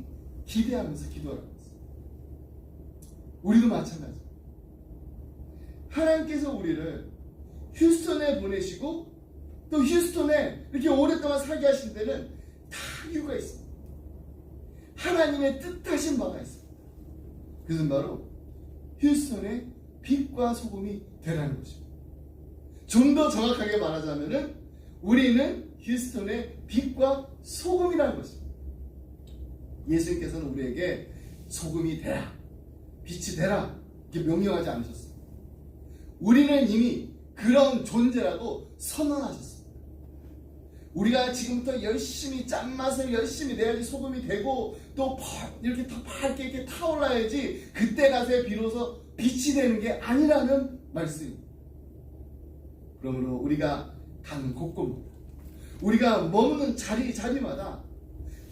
기대하면서 기도하라고 했어요. 우리도 마찬가지입니다. 하나님께서 우리를 휴스턴에 보내시고 또 휴스턴에 이렇게 오랫동안 살게 하신 데는 다 이유가 있습니다. 하나님의 뜻하신 바가 있습니다. 그것은 바로 휴스턴의 빛과 소금이 되라는 것입니다. 좀 더 정확하게 말하자면은 우리는 휴스턴의 빛과 소금이라는 것입니다. 예수님께서는 우리에게 소금이 되라, 빛이 되라 이렇게 명령하지 않으셨습니다. 우리는 이미 그런 존재라고 선언하셨습니다. 우리가 지금부터 열심히 짠맛을 열심히 내야지 소금이 되고 또 이렇게 더 밝게 이렇게 타올라야지 그때 가서 비로소 빛이 되는 게 아니라는 말씀입니다. 그러므로 우리가 가는 곳곳마다 우리가 머무는 자리마다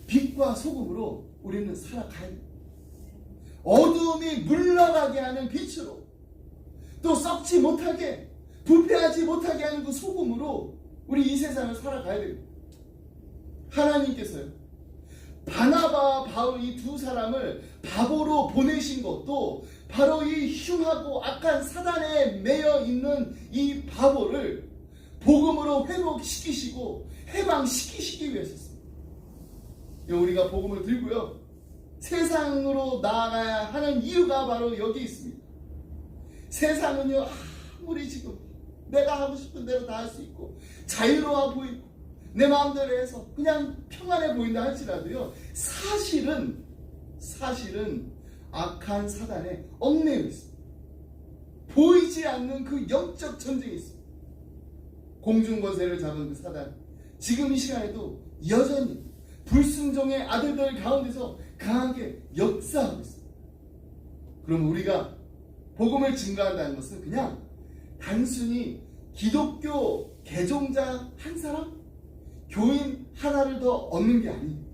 빛과 소금으로 우리는 살아가야 됩니다. 어두움이 물러가게 하는 빛으로 또 썩지 못하게 부패하지 못하게 하는 그 소금으로 우리 이 세상을 살아가야 됩니다. 하나님께서요 바나바와 바울 이 두 사람을 바보로 보내신 것도 바로 이 흉하고 악한 사단에 매여 있는 이 바보를 복음으로 회복시키시고 해방시키시기 위해서였습니다. 우리가 복음을 들고요 세상으로 나아가야 하는 이유가 바로 여기 있습니다. 세상은요 아무리 지금 내가 하고 싶은 대로 다 할 수 있고 자유로워 보이고 내 마음대로 해서 그냥 평안해 보인다 할지라도요 사실은 악한 사단에 얽매여 있습니다. 보이지 않는 그 영적 전쟁이 있습니다. 공중권세를 잡은 그 사단 지금 이 시간에도 여전히 불순종의 아들들 가운데서 강하게 역사하고 있습니다. 그럼 우리가 복음을 증거한다는 것은 그냥 단순히 기독교 개종자 한 사람, 교인 하나를 더 얻는 게 아닙니다.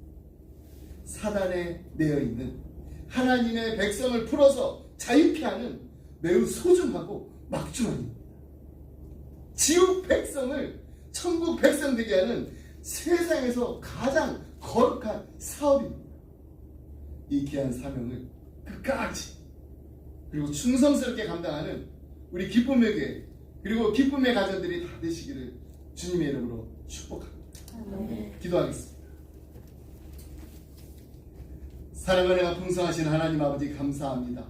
사단에 매여 있는 하나님의 백성을 풀어서 자유케 하는 매우 소중하고 막중한 일입니다. 지옥 백성을 천국 백성 되게 하는 세상에서 가장 거룩한 사업입니다. 이 귀한 사명을 끝까지 그리고 충성스럽게 감당하는 우리 기쁨의 교회 그리고 기쁨의 가정들이 다 되시기를 주님의 이름으로 축복합니다. 기도하겠습니다. 사랑과 풍성하신 하나님 아버지 감사합니다.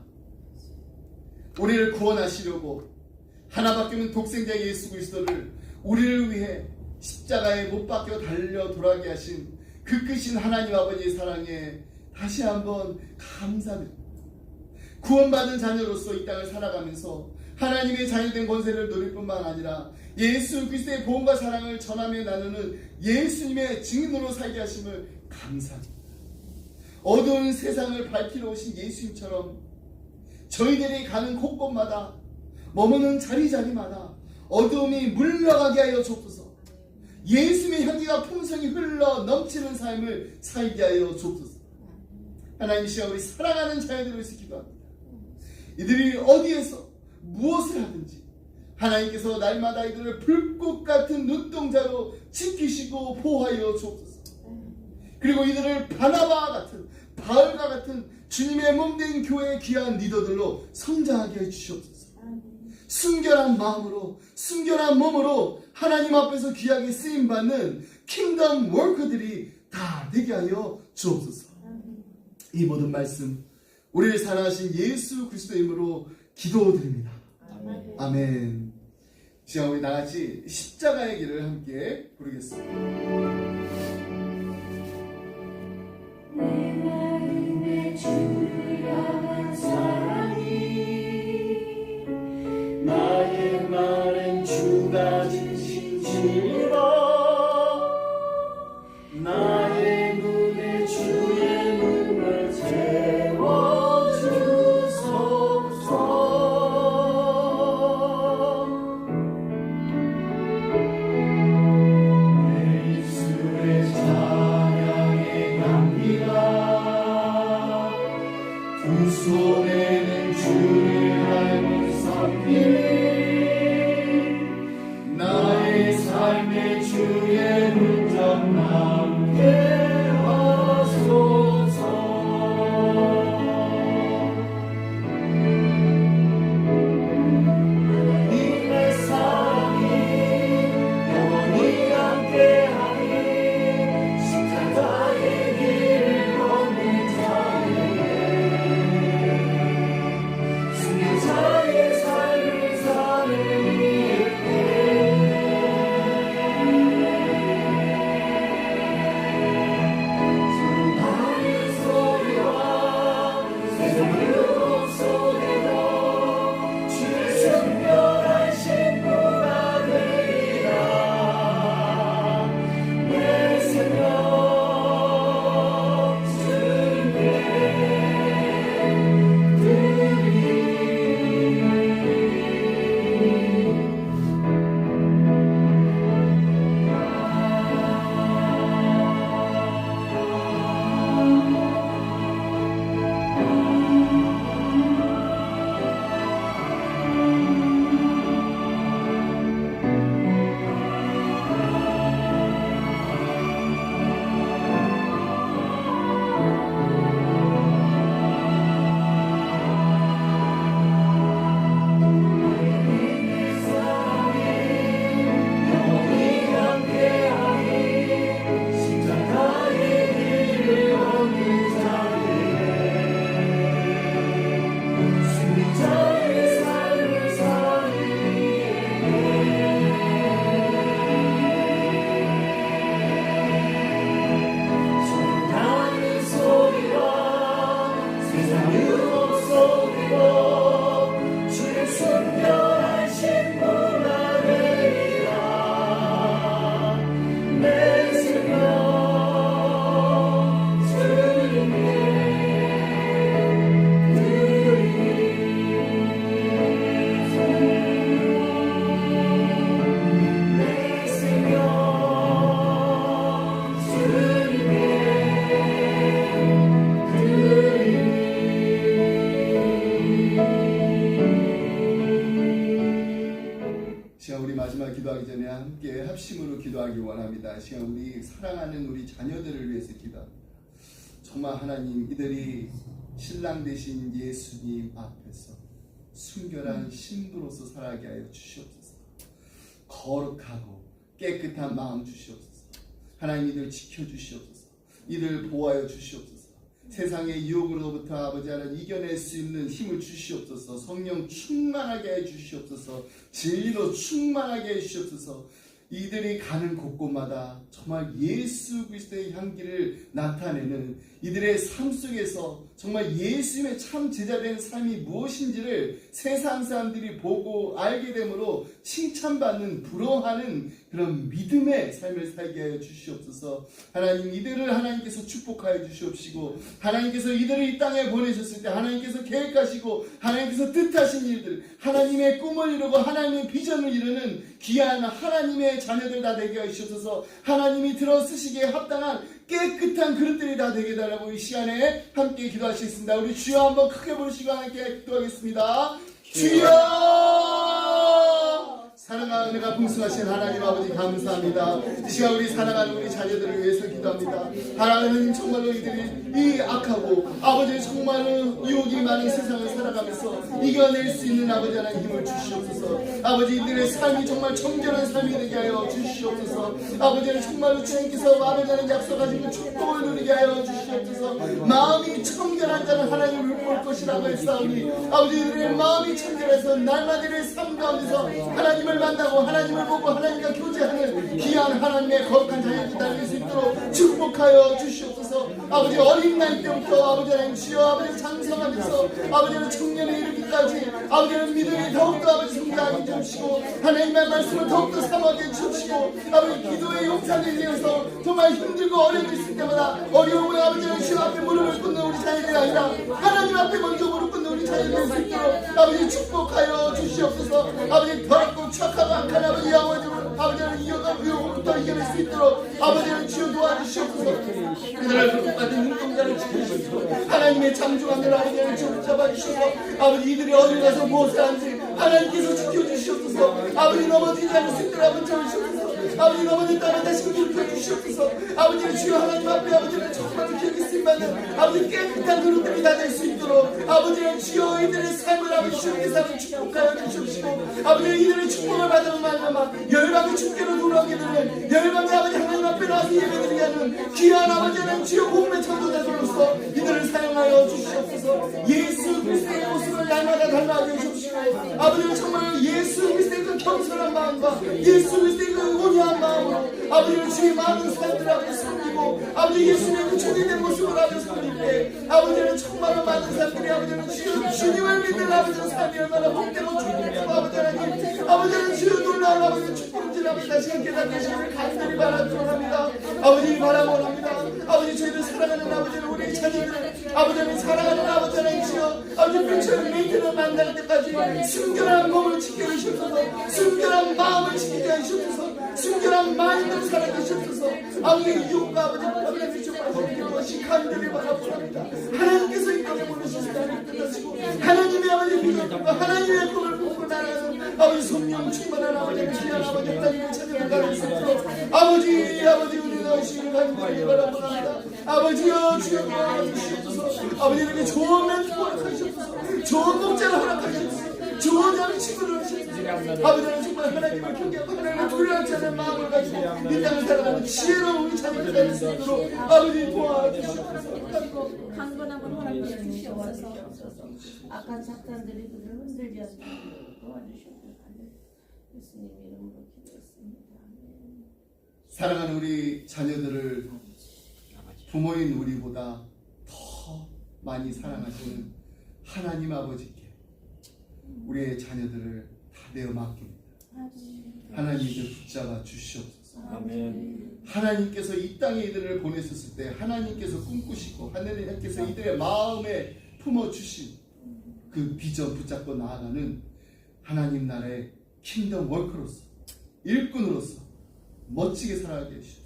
우리를 구원하시려고 하나밖에 없는 독생자 예수 그리스도를 우리를 위해 십자가에 못 박혀 달려 돌아가게 하신 그 크신 하나님 아버지의 사랑에 다시 한번 감사드립니다. 구원받은 자녀로서 이 땅을 살아가면서 하나님의 자유된 권세를 누릴 뿐만 아니라 예수 그리스도의 보험과 사랑을 전하며 나누는 예수님의 증인으로 살게 하심을 감사합니다. 어두운 세상을 밝히러 오신 예수님처럼 저희들이 가는 곳곳마다 머무는 자리마다 어두움이 물러가게 하여 주옵소서. 예수님의 향기가 풍성히 흘러 넘치는 삶을 살게 하여 주옵소서. 하나님 이 시간 우리 사랑하는 자녀들을 위해서 기도합니다. 이들이 어디에서 무엇을 하든지 하나님께서 날마다 이들을 불꽃 같은 눈동자로 지키시고 보호하여 주옵소서. 그리고 이들을 바나바와 같은 바울과 같은 주님의 몸된 교회의 귀한 리더들로 성장하게 해주시옵소서. 순결한 마음으로 순결한 몸으로 하나님 앞에서 귀하게 쓰임받는 킹덤 워커들이 다 되게 하여 주옵소서. 이 모든 말씀 우리를 사랑하신 예수 그리스도의 이름으로 기도드립니다. 아멘. 지금 우리 나같이 십자가의 길을 함께 부르겠습니다.
내 마음에 주를 향한 사랑이
나의 말은 주가 주신 진리라 나의 눈에 주의 눈을 채워주소서 내 입술에 찬양의 향기가 두 손에는 주를 알고 섬기리 나의 삶의 주의 흔적 남게 하소서 주의 순결하신 문 아래이라. 내 생명 주님께 내 생명
시간 우리 마지막 기도하기 전에 함께 합심으로 기도하기 원합니다. 시간 우리 사랑하는 우리 자녀들을 위해서 기도합니다. 정말 하나님, 이들이 신랑 되신 예수님 앞에서 순결한 신부로서 살아가게 하여 주시옵소서. 거룩하고 깨끗한 마음 주시옵소서. 하나님, 이들 지켜주시옵소서. 이들 보호하여 주시옵소서. 세상의 유혹으로부터 아버지 하나님 이겨낼 수 있는 힘을 주시옵소서. 성령 충만하게 해 주시옵소서. 진리로 충만하게 해 주시옵소서. 이들이 가는 곳곳마다 정말 예수 그리스도의 향기를 나타내는 이들의 삶 속에서 정말 예수님의 참 제자된 삶이 무엇인지를 세상 사람들이 보고 알게 되므로 칭찬받는, 부러워하는 그런 믿음의 삶을 살게 하여 주시옵소서. 하나님, 이들을 하나님께서 축복하여 주시옵시고, 하나님께서 이들을 이 땅에 보내셨을 때 하나님께서 계획하시고 하나님께서 뜻하신 일들, 하나님의 꿈을 이루고 하나님의 비전을 이루는 귀한 하나님의 자녀들 다 되게 하시옵소서. 하나님이 들어쓰시기에 합당한 깨끗한 그릇들이 다 되게 달라고 이 시간에 함께 기도하시겠습니다. 우리 주여 한번 크게 부르시고 함께 기도하겠습니다. 주여! 사랑과 은혜가 풍성하신 하나님 아버지 감사합니다. 이 시간 우리 사랑하는 우리 자녀들을 위해서 기도합니다. 하나님, 정말로 이들이 이 악하고 아버지 정말로 유혹이 많은 세상을 살아가면서 이겨낼 수 있는 아버지 하나님 힘을 주시옵소서. 아버지, 이들의 삶이 정말 정결한 삶이 되게 하여 주시옵소서. 아버지는 정말로 주님께서 아버지 하나님 약속하신 축복을 누리게 하여 주시옵소서. 마음이 청결한 자는 하나님을 볼 것이라고 했사오니 아버지, 이들의 마음이 청결해서 날마다 이들의 삶 가운데서 하나님을 만나고 하나님을 보고 하나님과 교제하는 귀한 하나님의 거룩한 자녀들 될 수 있도록 축복하여 주시옵소서. 아버지, 어린 나이 때부터 아버지 하나님 주여 아버지 장성하면서 아버지는 청년에 이르기까지 아버지는 믿음이 더욱더 아버지 성장해 주시고 하나님의 말씀을 더욱더 사모하게 주시고 아버지 기도의 용사들이 되어서 정말 힘들고 어려움이 있을 때마다 어려움을 아버지는 주여 앞에 무릎을 꿇는 우리 자녀들이 아니라 하나님 앞에 먼저 무릎 꿇는 우리 자녀들이 될 수 있도록 아버지 축복하여 주시옵소서. 아버지 더럽고 착하고 악한 아버지는 이어가부터 이겨낼 수 있도록 아버지는 주여 도와주시옵소서. 그들을 똑같은 눈동자를 지키시옵소서. 하나님의 창조한들 아버지는 주여 잡아주셔서 아버지 이들이 어디 가서 무엇을 하는지 하나님께서 지켜주시옵소서. 아버지 넘어지지 않을 수 있도록 아버지 잡으시옵소서. 아버지 넘어졌다면 다시 일으켜 주시옵소서. 아버지는 주여 하나님 앞에 아버지는 정말 기억이 쓰임받는 아버지 깨끗한 그릇들이 다 될 수 있도록 아버지는 주여 이들의 삶을 아버지 주님께서 축복하여 주시옵시고 아버지는 이들의 축복을 받으면 말미암아 열방의 축제로 돌아오게 되는 열방의 아버지 하나님 앞에 나와서 예배드리게 하는 귀한 아버지는 주여 복음의 전도자들로서 이들을 사용하여 주시옵소서. 예수 그리스도의 모습을 날마다 닮아가게 해주시고 아버지는 정말 예수 그리스도의 그 겸손한 마음과 예수 그리스도의 그 온유한 마음으로 아버지는 주의 많은 사람들 앞에 섬기고 아버지 예수님의 그 종이된 모습을 앞에 섬길 때 아버지는 정말 많은 사람들이 아버지는 주님을 믿는 아버지의 삶이 얼마나 복되고 축복되고 아버지는 주여 놀라운 아버지의 축복을 아버지 다시 깨닫게 하시기를 간절히 바라옵니다. 아버지 바라옵니다. 아버지 저희들 사랑하는 아버지는 우리 자녀들 아버지는 사랑하는 아버지는 주여 아버지 빛을 메이트를 만날 때까지 순결한 몸을 지켜 주시옵소서. 순결한 마음을 지키게 하시옵소서. 순결한 마음으로 살아게 하시옵소서. 아버지 유혹과 아버지 비춰봐주시는 것이 간절히 바라옵니다. 하나님께서 이 땅에 보내주신 나를 뜻하시고 하나님의 아버지 비전과 하나님의 꿈을 보고 나라는 아버지 성령 충만한 아버지를 귀한 아버지 하나님의 자녀를 가를 수 있도록 아버지 우리 너희를 간절히 바라옵니다. 아버지여 주여 도와주시옵소서. 아버지에게 좋은 멘토를 하시옵소서. 좋은 목자를 허락하시옵소서. 좋은 자는 친구를 하시옵소서. 아버지는 정말 하나님을 경외하고 하나님을 두려워하지 않는 마음을 가지고 이 땅을 살아가는 지혜로운 우리 자녀들 될 수 있도록 아버지 도와주시옵소서.
강건함을 허락해 주시옵소서. 악한 사탄들이 그들을 흔들지 않도록 도와주시옵소서. 예수님 이름으로 기도했습니다. 아멘.
사랑하는 우리 자녀들을 부모인 우리보다 더 많이 사랑하시는 하나님 아버지께 우리의 자녀들을 다 내어 맡깁니다. 하나님들 붙잡아 주시옵소서.
아멘.
하나님께서 이 땅에 이들을 보내셨을 때 하나님께서 꿈꾸시고 하나님께서 이들의 마음에 품어주신 그 비전 붙잡고 나아가는 하나님 나라의 킹덤 워커로서 일꾼으로서 멋지게 살아가게 하시옵소서.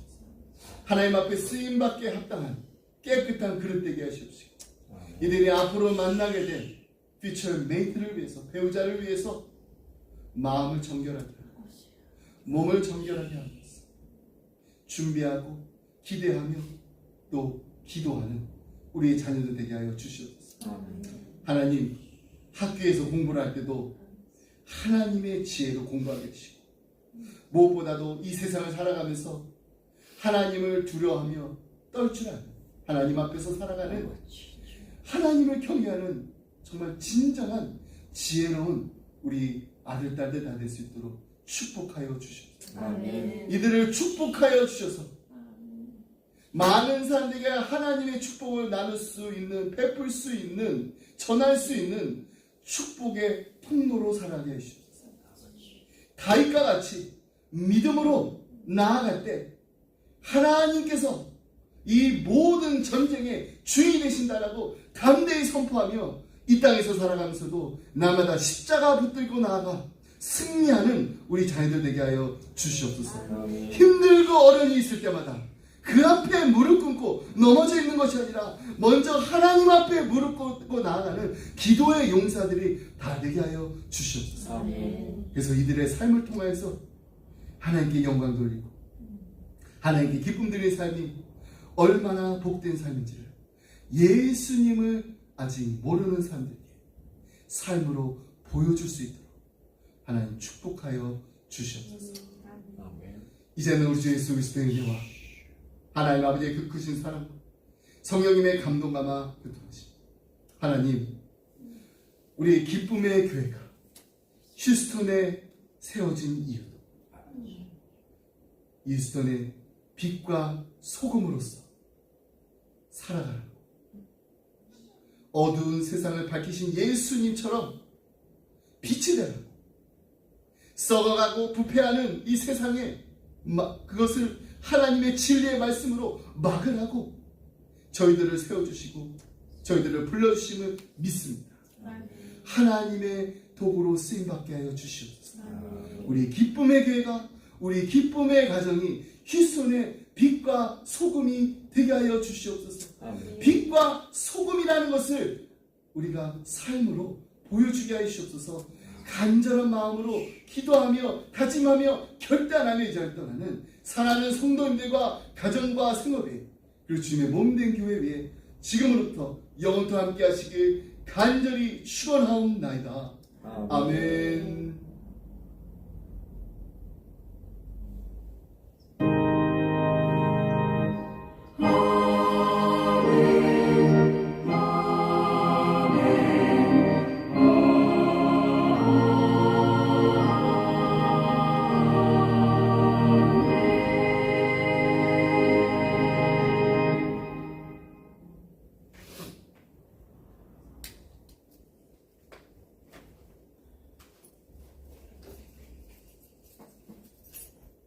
하나님 앞에 쓰임받게 합당한 깨끗한 그릇 되게 하시옵시고 이들이 앞으로 만나게 될 퓨처 메이트를 위해서 배우자를 위해서 마음을 정결하게 하고 몸을 정결하게 하면서 준비하고 기대하며 또 기도하는 우리의 자녀들 되게 하여 주시옵소서. 하나님 학교에서 공부를 할 때도 하나님의 지혜로 공부하게 하시고 무엇보다도 이 세상을 살아가면서 하나님을 두려워하며 떨 줄 아는 하나님 앞에서 살아가는 하나님을 경외하는 정말 진정한 지혜로운 우리 아들 딸들 다 될 수 있도록 축복하여 주시옵소서.
아멘.
이들을 축복하여 주셔서 많은 사람들에게 하나님의 축복을 나눌 수 있는 베풀 수 있는 전할 수 있는 축복의 통로로 살아가게 해주시옵소서. 다윗과 같이 믿음으로 나아갈 때 하나님께서 이 모든 전쟁의 주인이 되신다라고 담대히 선포하며 이 땅에서 살아가면서도 날마다 십자가 붙들고 나아가 승리하는 우리 자녀들 되게 하여 주시옵소서. 힘들고 어려움이 있을 때마다 그 앞에 무릎 꿇고 넘어져 있는 것이 아니라 먼저 하나님 앞에 무릎 꿇고 나아가는 기도의 용사들이 다 되게 하여 주시옵소서. 그래서 이들의 삶을 통하여서 하나님께 영광 돌리고 하나님께 기쁨 드리는 삶이 얼마나 복된 삶인지를 예수님을 아직 모르는 사람들에게 삶으로 보여줄 수 있도록 하나님 축복하여 주시옵소서. 이제는 우리 주 예수 그리스도의 은혜와 하나님 아버지의 그 크신 사랑 성령님의 감동감화 교통하심 하나님 우리의 기쁨의 교회가 휴스턴에 세워진 이유도 휴스턴의 빛과 소금으로서 살아가라고 어두운 세상을 밝히신 예수님처럼 빛이 되라고 썩어가고 부패하는 이 세상에 그것을 하나님의 진리의 말씀으로 막으라고 저희들을 세워주시고 저희들을 불러주심을 믿습니다. 하나님의 도구로 쓰임받게 하여 주시옵소서. 우리 기쁨의 교회가 우리 기쁨의 가정이 휴스턴의 빛과 소금이 되게 하여 주시옵소서. 빛과 소금이라는 것을 우리가 삶으로 보여주게 하여 주시옵소서. 간절한 마음으로 기도하며 다짐하며 결단하며 이 자리를 떠나는 사랑하는 성도님들과 가정과 생업에 그리고 주님의 몸된 교회 위에 지금으로부터 영원토 함께 하시길 간절히 축원하옵나이다. 아멘.